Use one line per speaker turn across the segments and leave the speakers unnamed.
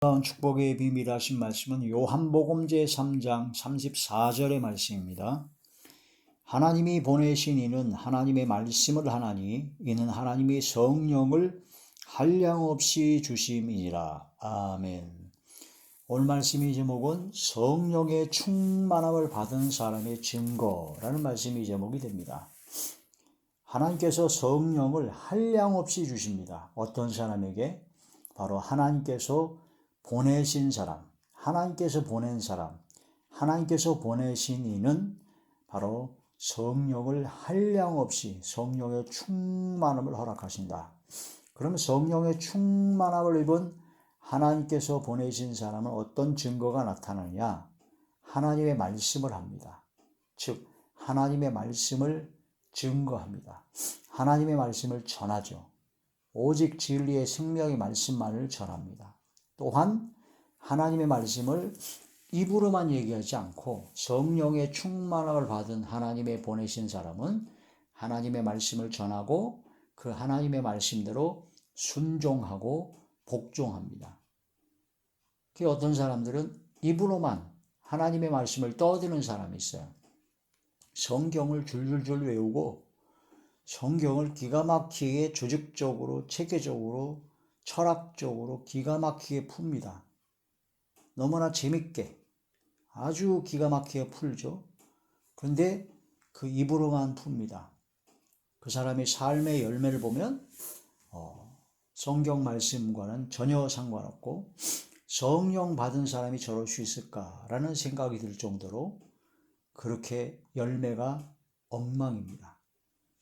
축복의 비밀 하신 말씀은 요한복음 제3장 34절의 말씀입니다. 하나님이 보내신 이는 하나님의 말씀을 하나니 이는 하나님의 성령을 한량없이 주심이니라. 아멘. 오늘 말씀의 제목은 성령의 충만함을 받은 사람의 증거라는 말씀이 제목이 됩니다. 하나님께서 성령을 한량없이 주십니다. 어떤 사람에게? 바로 하나님께서 보내신 사람, 하나님께서 보낸 사람, 하나님께서 보내신 이는 바로 성령을 한량없이 성령의 충만함을 허락하신다. 그럼 성령의 충만함을 입은 하나님께서 보내신 사람은 어떤 증거가 나타나느냐? 하나님의 말씀을 합니다. 즉 하나님의 말씀을 증거합니다. 하나님의 말씀을 전하죠. 오직 진리의 생명의 말씀만을 전합니다. 또한 하나님의 말씀을 입으로만 얘기하지 않고 성령의 충만함을 받은 하나님의 보내신 사람은 하나님의 말씀을 전하고 그 하나님의 말씀대로 순종하고 복종합니다. 어떤 사람들은 입으로만 하나님의 말씀을 떠드는 사람이 있어요. 성경을 줄줄줄 외우고 성경을 기가 막히게 조직적으로, 체계적으로, 철학적으로 기가 막히게 풉니다. 너무나 재밌게 아주 기가 막히게 풀죠. 그런데 그 입으로만 풉니다. 그 사람의 삶의 열매를 보면 성경 말씀과는 전혀 상관없고 성령 받은 사람이 저럴 수 있을까라는 생각이 들 정도로 그렇게 열매가 엉망입니다.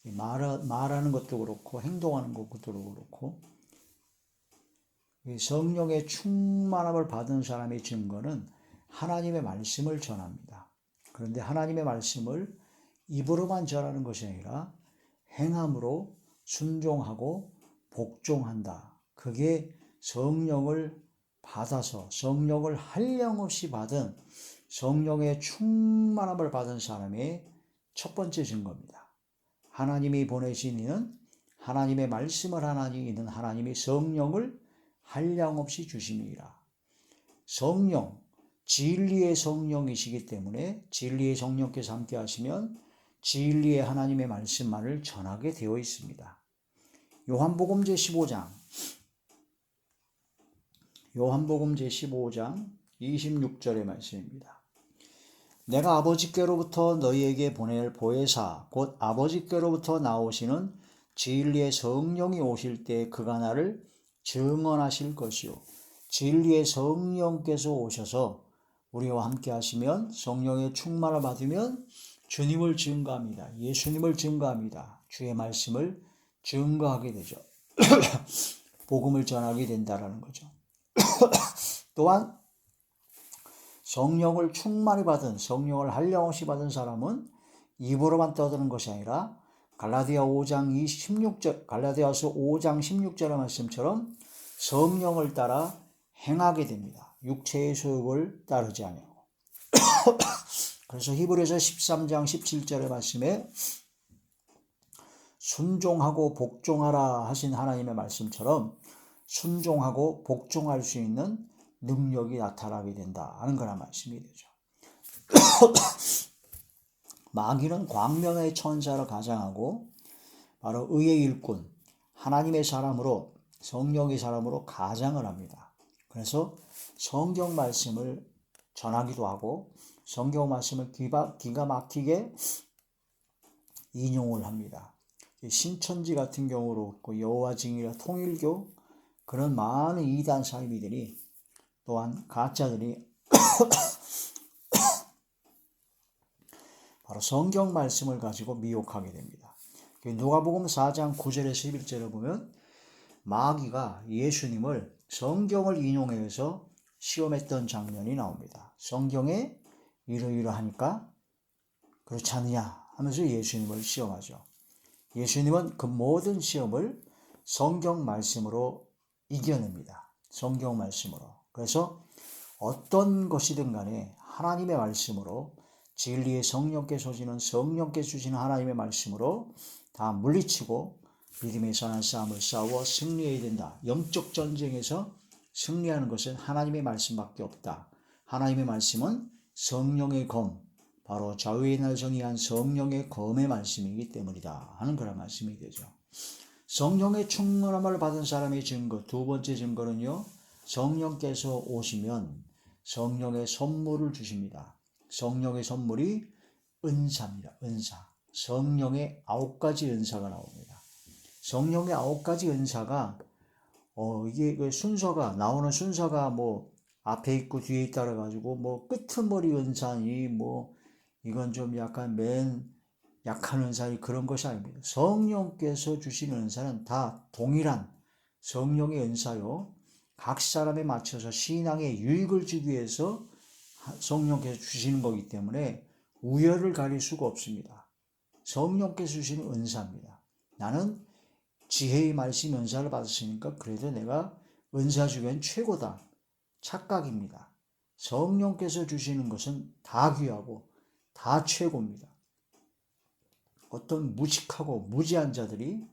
말하는 것도 그렇고 행동하는 것도 그렇고 성령의 충만함을 받은 사람의 증거는 하나님의 말씀을 전합니다. 그런데 하나님의 말씀을 입으로만 전하는 것이 아니라 행함으로 순종하고 복종한다. 그게 성령을 받아서 성령을 한량없이 받은 성령의 충만함을 받은 사람의 첫 번째 증거입니다. 하나님이 보내신 이는 하나님의 말씀을 하나니 이는 하나님의 성령을 한량없이 주심이라. 성령, 진리의 성령이시기 때문에 진리의 성령께서 함께 하시면 진리의 하나님의 말씀만을 전하게 되어 있습니다. 요한복음 제15장 26절의 말씀입니다. 내가 아버지께로부터 너희에게 보낼 보혜사 곧 아버지께로부터 나오시는 진리의 성령이 오실 때 그가 나를 증언하실 것이요. 진리의 성령께서 오셔서 우리와 함께 하시면 성령의 충만을 받으면 주님을 증거합니다. 예수님을 증거합니다. 주의 말씀을 증거하게 되죠. 복음을 전하게 된다라는 거죠. 또한 성령을 충만히 받은 성령을 한량없이 받은 사람은 입으로만 떠드는 것이 아니라 갈라디아서 5장 16절의 말씀처럼 성령을 따라 행하게 됩니다. 육체의 소욕을 따르지 아니하고. 그래서 히브리서 13장 17절의 말씀에 순종하고 복종하라 하신 하나님의 말씀처럼 순종하고 복종할 수 있는 능력이 나타나게 된다 하는 거란 말씀이 되죠. 마귀는 광명의 천사를 가장하고 바로 의의 일꾼, 하나님의 사람으로 성령의 사람으로 가장을 합니다. 그래서 성경 말씀을 전하기도 하고 성경 말씀을 기가 막히게 인용을 합니다. 신천지 같은 경우로 여호와 증인이나 통일교 그런 많은 이단 사이비들이 또한 가짜들이 바로 성경 말씀을 가지고 미혹하게 됩니다. 누가복음 4장 9절에서 11절을 보면 마귀가 예수님을 성경을 인용해서 시험했던 장면이 나옵니다. 성경에 이러이러하니까 그렇지 않느냐 하면서 예수님을 시험하죠. 예수님은 그 모든 시험을 성경 말씀으로 이겨냅니다. 성경 말씀으로. 그래서 어떤 것이든 간에 하나님의 말씀으로 진리의 성령께서 주시는 성령께서 주시는 하나님의 말씀으로 다 물리치고 믿음의 선한 싸움을 싸워 승리해야 된다. 영적 전쟁에서 승리하는 것은 하나님의 말씀밖에 없다. 하나님의 말씀은 성령의 검, 바로 좌우의 날 정의한 성령의 검의 말씀이기 때문이다 하는 그런 말씀이 되죠. 성령의 충만함을 받은 사람의 증거, 두 번째 증거는요, 성령께서 오시면 성령의 선물을 주십니다. 성령의 선물이 은사입니다. 은사. 성령의 9가지 은사가 나옵니다. 성령의 9가지 은사가 이게 그 순서가 나오는 순서가 뭐 앞에 있고 뒤에 있다 가지고 뭐 끄트머리 은사니 뭐 이건 좀 약간 맨 약한 은사니 그런 것이 아닙니다. 성령께서 주시는 은사는 다 동일한 성령의 은사요. 각 사람에 맞춰서 신앙에 유익을 주기 위해서 성령께서 주시는 거기 때문에 우열을 가릴 수가 없습니다. 성령께서 주시는 은사입니다. 나는 지혜의 말씀 은사를 받았으니까 그래도 내가 은사 중엔 최고다. 착각입니다. 성령께서 주시는 것은 다 귀하고 다 최고입니다. 어떤 무식하고 무지한 자들이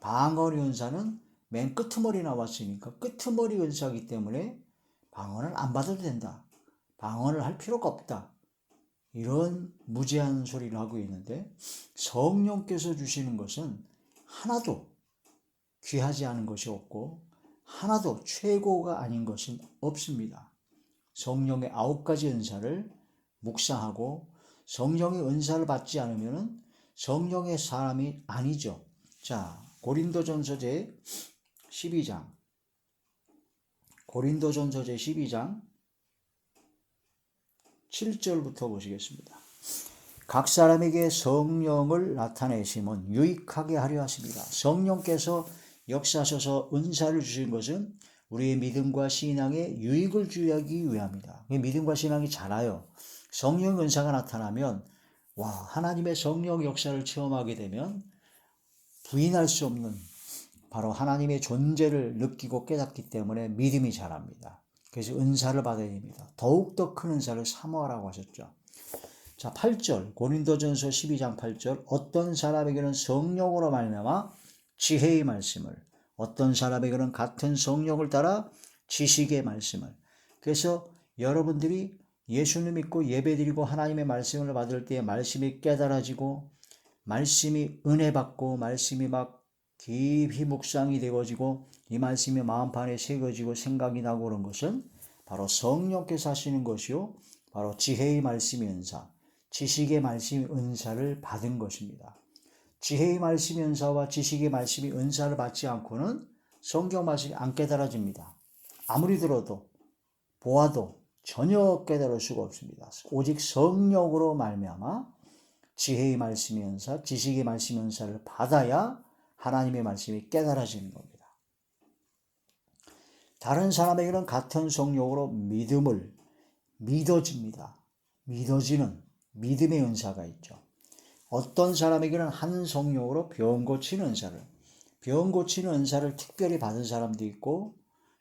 방언의 은사는 맨 끄트머리 나왔으니까 끄트머리 은사이기 때문에 방언을 안 받아도 된다. 방언을 할 필요가 없다. 이런 무지한 소리를 하고 있는데 성령께서 주시는 것은 하나도 귀하지 않은 것이 없고 하나도 최고가 아닌 것은 없습니다. 성령의 9가지 은사를 묵상하고 성령의 은사를 받지 않으면 성령의 사람이 아니죠. 자, 고린도전서 제 12장 고린도전서 제 12장 7절부터 보시겠습니다. 각 사람에게 성령을 나타내심은 유익하게 하려 하십니다. 성령께서 역사하셔서 은사를 주신 것은 우리의 믿음과 신앙에 유익을 주기 위함이다. 믿음과 신앙이 자라요. 성령 은사가 나타나면 하나님의 성령 역사를 체험하게 되면 부인할 수 없는 바로 하나님의 존재를 느끼고 깨닫기 때문에 믿음이 자랍니다. 그래서 은사를 받아야 됩니다. 더욱더 큰 은사를 사모하라고 하셨죠. 자, 8절 고린도전서 12장 8절 어떤 사람에게는 성령으로 말미암아 지혜의 말씀을 어떤 사람에게는 같은 성령을 따라 지식의 말씀을 그래서 여러분들이 예수님 믿고 예배드리고 하나님의 말씀을 받을 때 말씀이 깨달아지고 말씀이 은혜 받고 말씀이 막 깊이 묵상이 되어지고 이 말씀이 마음판에 새겨지고 생각이 나고 그런 것은 바로 성령께서 하시는 것이요 바로 지혜의 말씀의 은사 지식의 말씀의 은사를 받은 것입니다. 지혜의 말씀의 은사와 지식의 말씀의 은사를 받지 않고는 성경 말씀이 안 깨달아집니다. 아무리 들어도 보아도 전혀 깨달을 수가 없습니다. 오직 성령으로 말미암아 지혜의 말씀의 은사, 지식의 말씀의 은사를 받아야 하나님의 말씀이 깨달아지는 겁니다. 다른 사람에게는 같은 성령으로 믿음을 믿어집니다. 믿어지는 믿음의 은사가 있죠. 어떤 사람에게는 한 성령으로 병 고치는 은사를 특별히 받은 사람도 있고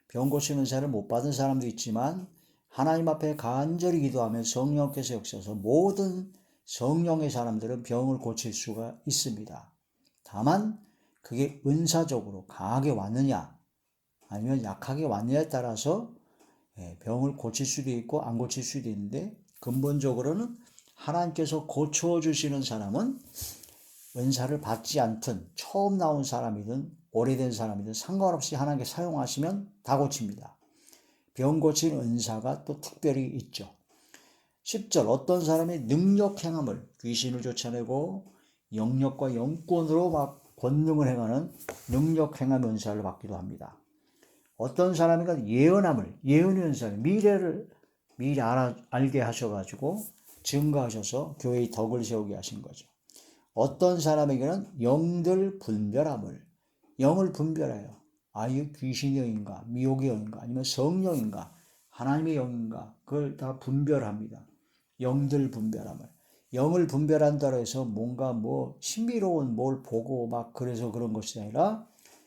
병 고치는 은사를 못 받은 사람도 있지만 하나님 앞에 간절히 기도하면 성령께서 역사해서 모든 성령의 사람들은 병을 고칠 수가 있습니다. 다만 그게 은사적으로 강하게 왔느냐 아니면 약하게 왔느냐에 따라서 병을 고칠 수도 있고 안 고칠 수도 있는데 근본적으로는 하나님께서 고쳐주시는 사람은 은사를 받지 않든 처음 나온 사람이든 오래된 사람이든 상관없이 하나님께 사용하시면 다 고칩니다. 병 고치는 은사가 또 특별히 있죠. 10절 어떤 사람이 능력 행함을 귀신을 쫓아내고 영력과 영권으로 막 권능을 행하는 능력 행함 은사를 받기도 합니다. 어떤 사람이 예언함을 예언의 은사를 미래를 미리 알게 하셔가지고 증거하셔서 교회의 덕을 세우게 하신 거죠. 어떤 사람에게는 영들 분별함을 영을 분별해요. 이게 귀신의 영인가 미혹의 영인가 아니면 성령인가 하나님의 영인가 그걸 다 분별합니다. 영들 분별함을 영을 분별한다고 해서 뭔가 신비로운 뭘 보고 막 그래서 그런 것이 아니라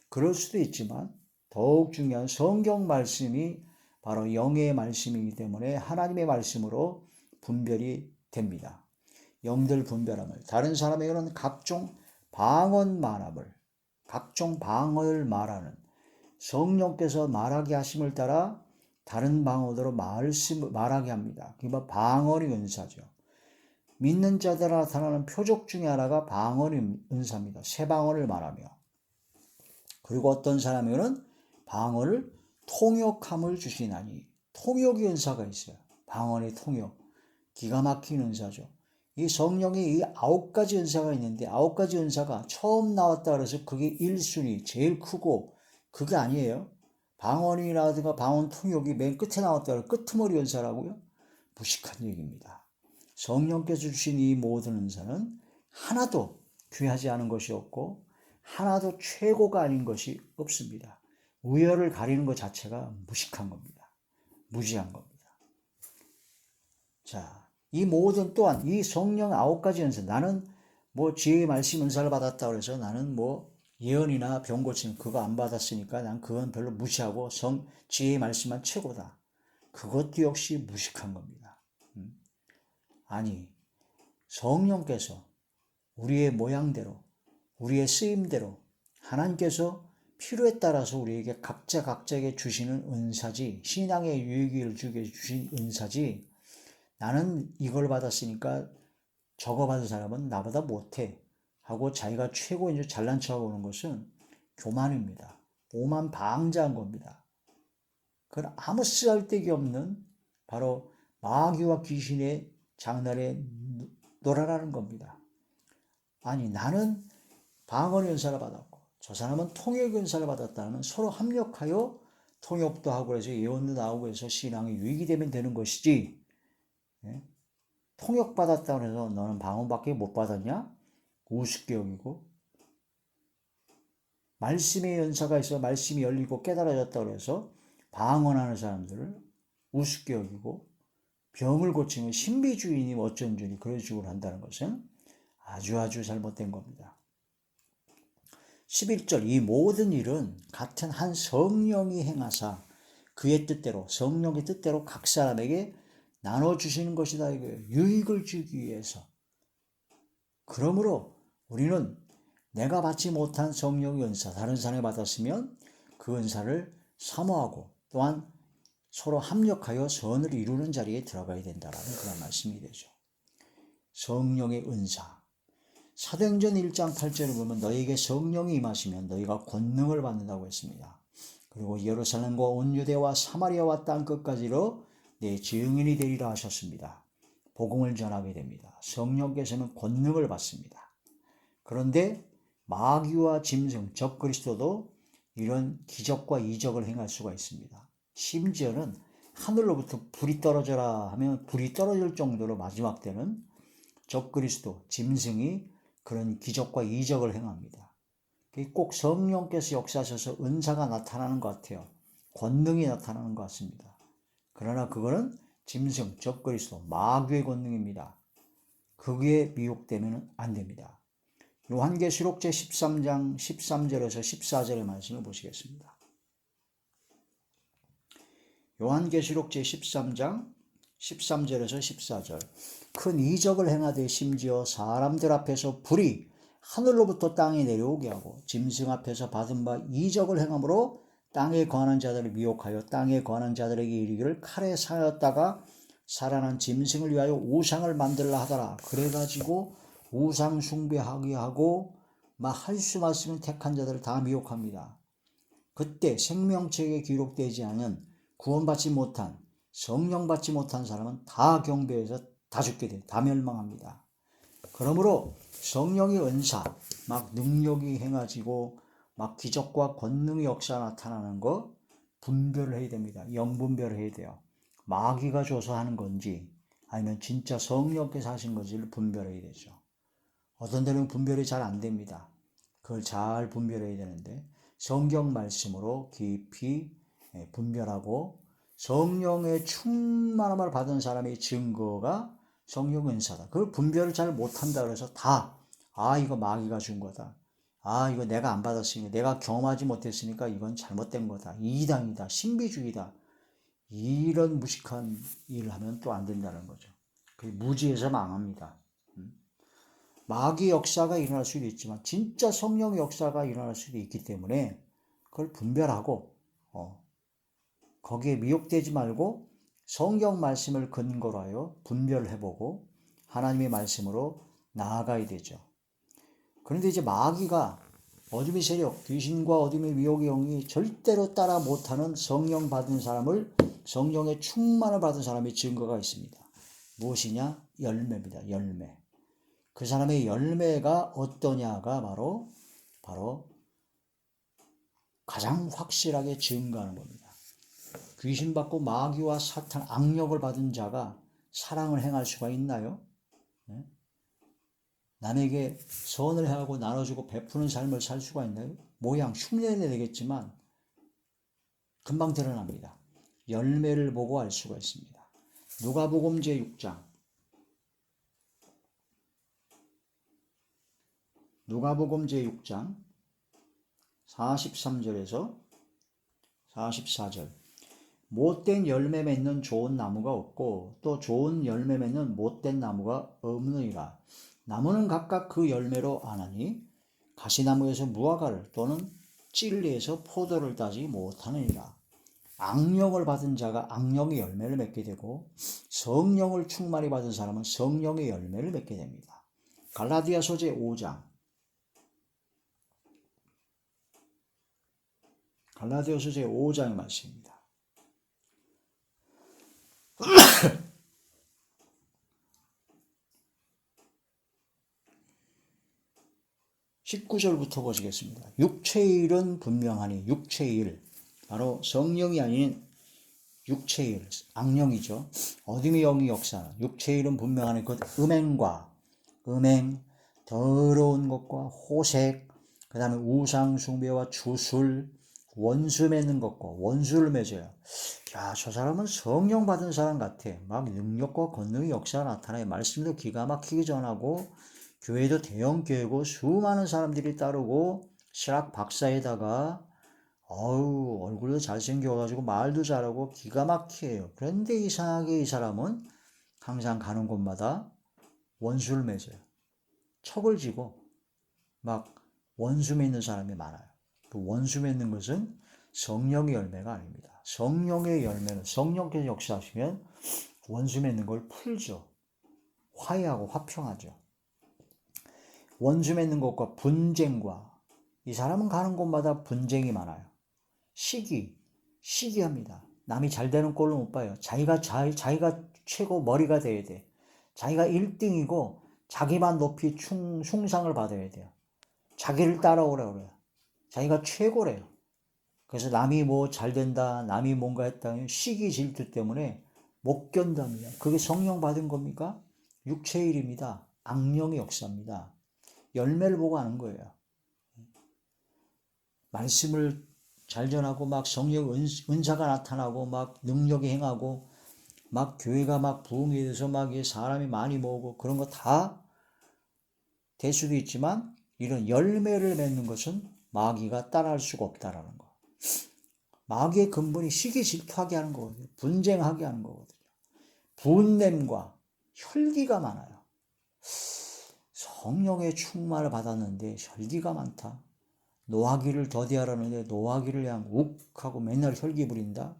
그럴 수도 있지만 더욱 중요한 성경 말씀이 바로 영의 말씀이기 때문에 하나님의 말씀으로 분별이 됩니다. 영들 분별함을 다른 사람에게는 각종 방언 말함을 각종 방언을 말하는 성령께서 말하게 하심을 따라 다른 방언으로 말하게 합니다. 그게 방언의 은사죠. 믿는 자들에 나타나는 표적 중에 하나가 방언의 은사입니다. 새 방언을 말하며. 그리고 어떤 사람에게는 방언을 통역함을 주시나니, 통역의 은사가 있어요. 방언의 통역. 기가 막힌 은사죠. 이 성령의 이 9가지 은사가 있는데 9가지 은사가 처음 나왔다 그래서 그게 1순위 제일 크고 그게 아니에요. 방언이라든가 방언 통역이 맨 끝에 나왔다 그래서 끄트머리 은사라고요? 무식한 얘기입니다. 성령께서 주신 이 모든 은사는 하나도 귀하지 않은 것이 없고 하나도 최고가 아닌 것이 없습니다. 우열을 가리는 것 자체가 무식한 겁니다. 무지한 겁니다. 자, 이 모든 또한 이 성령 9가지 은사, 나는 뭐 지혜의 말씀 은사를 받았다 그래서 나는 뭐 예언이나 병 고치는 그거 안 받았으니까 난 그건 별로 무시하고 지혜의 말씀만 최고다. 그것도 역시 무식한 겁니다. 아니, 성령께서 우리의 모양대로, 우리의 쓰임대로 하나님께서 필요에 따라서 우리에게 각자에게 주시는 은사지, 신앙의 유익을 주게 주신 은사지, 나는 이걸 받았으니까 저거 받은 사람은 나보다 못해 하고 자기가 최고 이제 잘난 척하고 오는 것은 교만입니다. 오만방자한 겁니다. 그건 아무 쓰잘데기 없는 바로 마귀와 귀신의 장난에 놀아라는 겁니다. 아니, 나는 방언의 은사를 받았고 저 사람은 통역의 은사를 받았다면 서로 합력하여 통역도 하고 해서 예언도 나오고 해서 신앙이 유익이 되면 되는 것이지, 통역받았다고 해서 너는 방언밖에 못 받았냐? 우습게 여기고, 말씀의 연사가 있어 말씀이 열리고 깨달아졌다고 해서 방언하는 사람들을 우습게 여기고 병을 고치는 신비주의니 어쩐 줄이 그런 식으로 한다는 것은 아주 잘못된 겁니다. 11절, 이 모든 일은 같은 한 성령이 행하사 그의 뜻대로, 성령의 뜻대로 각 사람에게 나눠주시는 것이다 이거예요. 유익을 주기 위해서. 그러므로 우리는 내가 받지 못한 성령의 은사, 다른 사람이 받았으면 그 은사를 사모하고 또한 서로 합력하여 선을 이루는 자리에 들어가야 된다는 그런 말씀이 되죠. 성령의 은사. 사도행전 1장 8절을 보면 너희에게 성령이 임하시면 너희가 권능을 받는다고 했습니다. 그리고 예루살렘과 온 유대와 사마리아와 땅끝까지로 내 증인이 되리라 하셨습니다. 복음을 전하게 됩니다. 성령께서는 권능을 받습니다. 그런데 마귀와 짐승, 적그리스도도 이런 기적과 이적을 행할 수가 있습니다. 심지어는 하늘로부터 불이 떨어져라 하면 불이 떨어질 정도로 마지막 때는 적그리스도, 짐승이 그런 기적과 이적을 행합니다. 꼭 성령께서 역사하셔서 은사가 나타나는 것 같아요. 권능이 나타나는 것 같습니다. 그러나 그거는 짐승, 적그리스도, 마귀의 권능입니다. 그게 미혹되면 안 됩니다. 요한계시록 제13장 13절에서 14절의 말씀을 보시겠습니다. 요한계시록 제13장 13절에서 14절. 큰 이적을 행하되 심지어 사람들 앞에서 불이 하늘로부터 땅에 내려오게 하고 짐승 앞에서 받은 바 이적을 행함으로 땅에 거하는 자들을 미혹하여 땅에 거하는 자들에게 이르기를 칼에 사였다가 살아난 짐승을 위하여 우상을 만들라 하더라. 그래가지고 우상 숭배하게 하고 막 할 수 없으면 택한 자들을 다 미혹합니다. 그때 생명책에 기록되지 않은 구원받지 못한, 성령 받지 못한 사람은 다 경배해서 다 죽게 돼요. 다 멸망합니다. 그러므로 성령의 은사, 막 능력이 행하지고 막 기적과 권능의 역사 나타나는 거 분별을 해야 됩니다. 영분별을 해야 돼요. 마귀가 줘서 하는 건지 아니면 진짜 성령께서 하신 건지를 분별해야 되죠. 어떤 데는 분별이 잘 안 됩니다. 그걸 잘 분별해야 되는데 성경 말씀으로 깊이 분별하고 성령의 충만함을 받은 사람의 증거가 성령 은사다. 그걸 분별을 잘 못한다 그래서 이거 마귀가 준 거다. 이거 내가 안 받았으니까, 내가 경험하지 못했으니까 이건 잘못된 거다. 이단이다. 신비주의다. 이런 무식한 일을 하면 또 안 된다는 거죠. 무지해서 망합니다. 마귀 역사가 일어날 수도 있지만 진짜 성령의 역사가 일어날 수도 있기 때문에 그걸 분별하고 거기에 미혹되지 말고 성경 말씀을 근거로 하여 분별해보고 하나님의 말씀으로 나아가야 되죠. 그런데 이제 마귀가 어둠의 세력, 귀신과 어둠의 미혹의 영이 절대로 따라 못하는 성령 받은 사람을, 성령의 충만을 받은 사람의 증거가 있습니다. 무엇이냐? 열매입니다. 열매. 그 사람의 열매가 어떠냐가 바로 가장 확실하게 증거하는 겁니다. 귀신받고 마귀와 사탄, 악력을 받은 자가 사랑을 행할 수가 있나요? 네? 남에게 선을 행하고 나눠주고 베푸는 삶을 살 수가 있나요? 모양 흉내내 되겠지만 금방 드러납니다. 열매를 보고 알 수가 있습니다. 누가복음 제6장 누가복음 제6장 43절에서 44절 못된 열매 맺는 좋은 나무가 없고 또 좋은 열매 맺는 못된 나무가 없느니라. 나무는 각각 그 열매로 아나니 가시나무에서 무화과를 또는 찔리에서 포도를 따지 못하느니라. 악령을 받은 자가 악령의 열매를 맺게 되고 성령을 충만히 받은 사람은 성령의 열매를 맺게 됩니다. 갈라디아서 제5장 갈라디아서 제5장의 말씀입니다. 19절부터 보시겠습니다. 육체의 일은 분명하니 육체의 일, 바로 성령이 아닌 육체의 일, 악령이죠. 어둠의 영이 역사하는 육체의 일은 분명하니 그 음행, 더러운 것과 호색, 그 다음에 우상 숭배와 주술, 원수 맺는 것과 원수를 맺어요. 야, 저 사람은 성령 받은 사람 같아. 막 능력과 권능의 역사가 나타나요. 말씀도 기가 막히게 전하고 교회도 대형 교회고 수많은 사람들이 따르고 실학 박사에다가 얼굴도 잘생겨가지고 말도 잘하고 기가 막혀요. 그런데 이상하게 이 사람은 항상 가는 곳마다 원수를 맺어요. 척을 지고 막 원수 맺는 사람이 많아요. 그 원수 맺는 것은 성령의 열매가 아닙니다. 성령의 열매는 성령께서 역사하시면 원수 맺는 걸 풀죠. 화해하고 화평하죠. 원수 맺는 것과 분쟁과, 이 사람은 가는 곳마다 분쟁이 많아요. 시기합니다. 남이 잘 되는 꼴로 못 봐요. 자기가 최고 머리가 돼야 돼. 자기가 1등이고 자기만 높이 숭상을 받아야 돼요. 자기를 따라오라고 그래요. 자기가 최고래요. 그래서 남이 뭐 잘 된다, 남이 뭔가 했다, 시기 질투 때문에 못 견답니다. 그게 성령 받은 겁니까? 육체의 일입니다. 악령의 역사입니다. 열매를 보고 하는 거예요. 말씀을 잘 전하고 막 성령 은사가 나타나고 막 능력이 행하고 막 교회가 막 부흥이 돼서 막 사람이 많이 모으고 그런 거 다 될 수도 있지만 이런 열매를 맺는 것은 마귀가 따라할 수가 없다라는 거. 마귀의 근본이 시기 질투하게 하는 거거든요. 분쟁하게 하는 거거든요. 분냄과 혈기가 많아요. 성령의 충만을 받았는데 혈기가 많다. 노하기를 더디하라는데 노하기를 그냥 욱하고 맨날 혈기 부린다.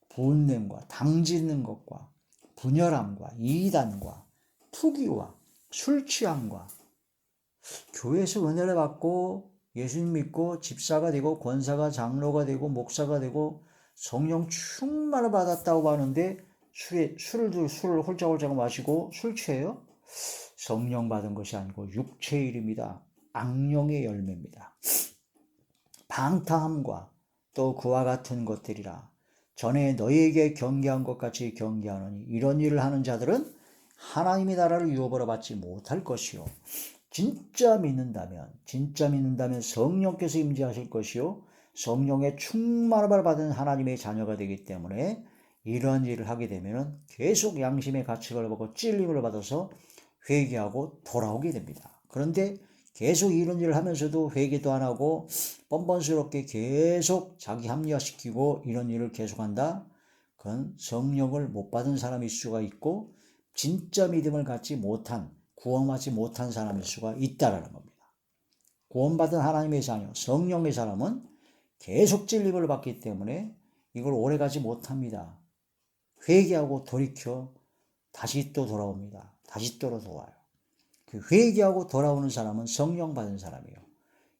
분냄과 당짓는 것과 분열함과 이단과 투기와 술 취함과 교회에서 은혜를 받고 예수님 믿고 집사가 되고 권사가 장로가 되고 목사가 되고 성령 충만을 받았다고 하는데 술을 홀짝홀짝 마시고 술 취해요? 성령 받은 것이 아니고 육체의 일입니다. 악령의 열매입니다. 방탕함과 또 그와 같은 것들이라 전에 너희에게 경계한 것 같이 경계하노니 이런 일을 하는 자들은 하나님의 나라를 유업으로 받지 못할 것이요. 진짜 믿는다면 성령께서 임재하실 것이요. 성령의 충만을 받은 하나님의 자녀가 되기 때문에 이런 일을 하게 되면 계속 양심의 가책을 받고 찔림을 받아서 회개하고 돌아오게 됩니다. 그런데 계속 이런 일을 하면서도 회개도 안 하고 뻔뻔스럽게 계속 자기 합리화시키고 이런 일을 계속한다? 그건 성령을 못 받은 사람일 수가 있고 진짜 믿음을 갖지 못한, 구원받지 못한 사람일 수가 있다라는 겁니다. 구원받은 하나님의 자녀, 성령의 사람은 계속 찔림을 받기 때문에 이걸 오래가지 못합니다. 회개하고 돌이켜 다시 또 돌아옵니다. 다시 또 돌아와요. 그 회개하고 돌아오는 사람은 성령 받은 사람이에요.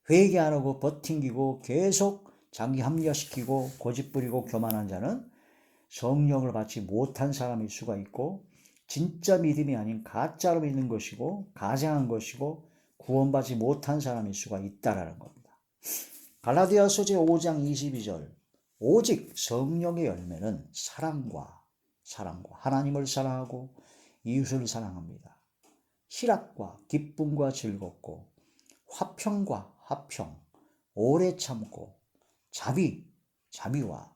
회개 안 하고 버팅기고 계속 자기 합리화시키고 고집부리고 교만한 자는 성령을 받지 못한 사람일 수가 있고 진짜 믿음이 아닌 가짜로 믿는 것이고 가장한 것이고 구원받지 못한 사람일 수가 있다라는 겁니다. 갈라디아서 제5장 22절 오직 성령의 열매는 사랑과 하나님을 사랑하고 이웃을 사랑합니다. 희락과 기쁨과 즐겁고 화평과 화평, 오래 참고 자비와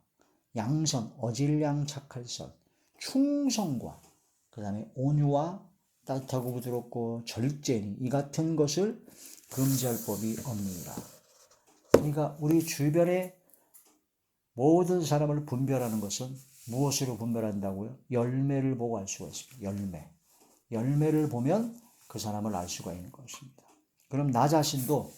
양선, 어질량 착할선, 충성과 그 다음에 온유와 따뜻하고 부드럽고 절제니 이 같은 것을 금지할 법이 없느니라. 그러니까 우리 주변의 모든 사람을 분별하는 것은 무엇으로 분별한다고요? 열매를 보고 알 수가 있습니다. 열매를 보면 그 사람을 알 수가 있는 것입니다. 그럼 나 자신도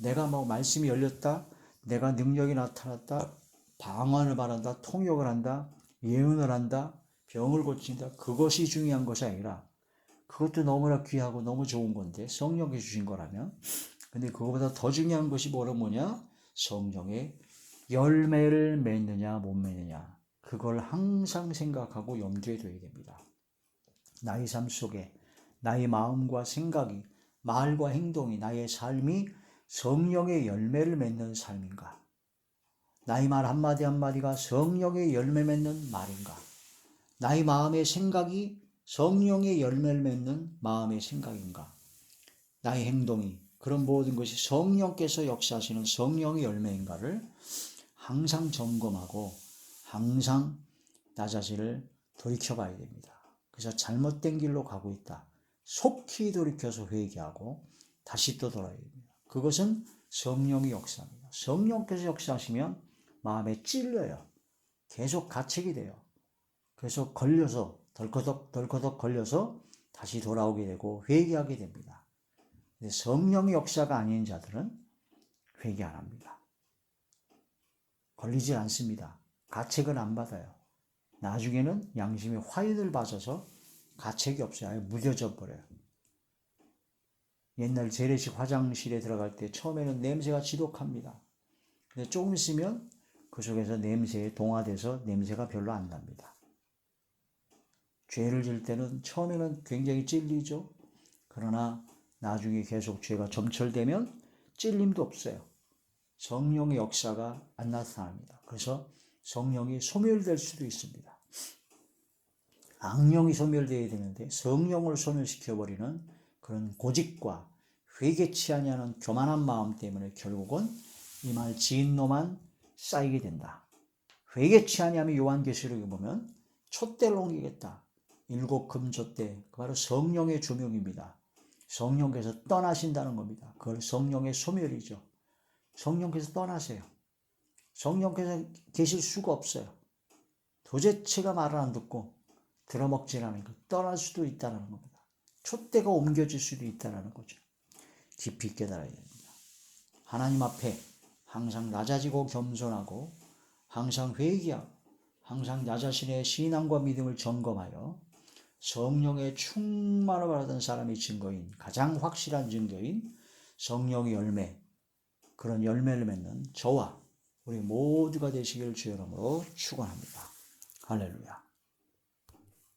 내가 말씀이 열렸다, 내가 능력이 나타났다, 방언을 말한다, 통역을 한다, 예언을 한다, 병을 고친다, 그것이 중요한 것이 아니라 그것도 너무나 귀하고 너무 좋은 건데 성령이 주신 거라면, 근데 그거보다 더 중요한 것이 뭐냐? 성령의 열매를 맺느냐 못 맺느냐, 그걸 항상 생각하고 염두에 둬야 됩니다. 나의 삶 속에 나의 마음과 생각이, 말과 행동이, 나의 삶이 성령의 열매를 맺는 삶인가? 나의 말 한마디 한마디가 성령의 열매 맺는 말인가? 나의 마음의 생각이 성령의 열매를 맺는 마음의 생각인가? 나의 행동이, 그런 모든 것이 성령께서 역사하시는 성령의 열매인가를 항상 점검하고 항상 나 자신을 돌이켜봐야 됩니다. 그래서 잘못된 길로 가고 있다, 속히 돌이켜서 회개하고 다시 또 돌아야 됩니다. 그것은 성령의 역사입니다. 성령께서 역사하시면 마음에 찔려요. 계속 가책이 돼요. 그래서 걸려서 덜커덕 걸려서 다시 돌아오게 되고 회개하게 됩니다. 근데 성령의 역사가 아닌 자들은 회개 안 합니다. 걸리질 않습니다. 가책은 안 받아요. 나중에는 양심의 화인을 맞아서 가책이 없어요. 아예 무뎌져 버려요. 옛날 재래식 화장실에 들어갈 때 처음에는 냄새가 지독합니다. 근데 조금 있으면 그 속에서 냄새에 동화돼서 냄새가 별로 안 납니다. 죄를 질 때는 처음에는 굉장히 찔리죠. 그러나 나중에 계속 죄가 점철되면 찔림도 없어요. 성령의 역사가 안 나타납니다. 그래서 성령이 소멸될 수도 있습니다. 악령이 소멸되어야 되는데 성령을 소멸시켜버리는 그런 고집과 회개치 아니하는 교만한 마음 때문에 결국은 이 말 지은 놈만 쌓이게 된다. 회개치 아니하면 요한계시록에 보면 촛대를 옮기겠다. 7금촛대, 그 바로 성령의 조명입니다. 성령께서 떠나신다는 겁니다. 그걸 성령의 소멸이죠. 성령께서 떠나세요. 성령께서 계실 수가 없어요. 도대체가 말을 안 듣고 들어먹질 않으니까 떠날 수도 있다는 겁니다. 촛대가 옮겨질 수도 있다는 거죠. 깊이 깨달아야 됩니다. 하나님 앞에 항상 낮아지고 겸손하고 항상 회개하고 항상 나 자신의 신앙과 믿음을 점검하여 성령의 충만을 받은 사람의 증거인, 가장 확실한 증거인 성령의 열매, 그런 열매를 맺는 저와 우리 모두가 되시기를 주의 이름으로 축원합니다. 할렐루야.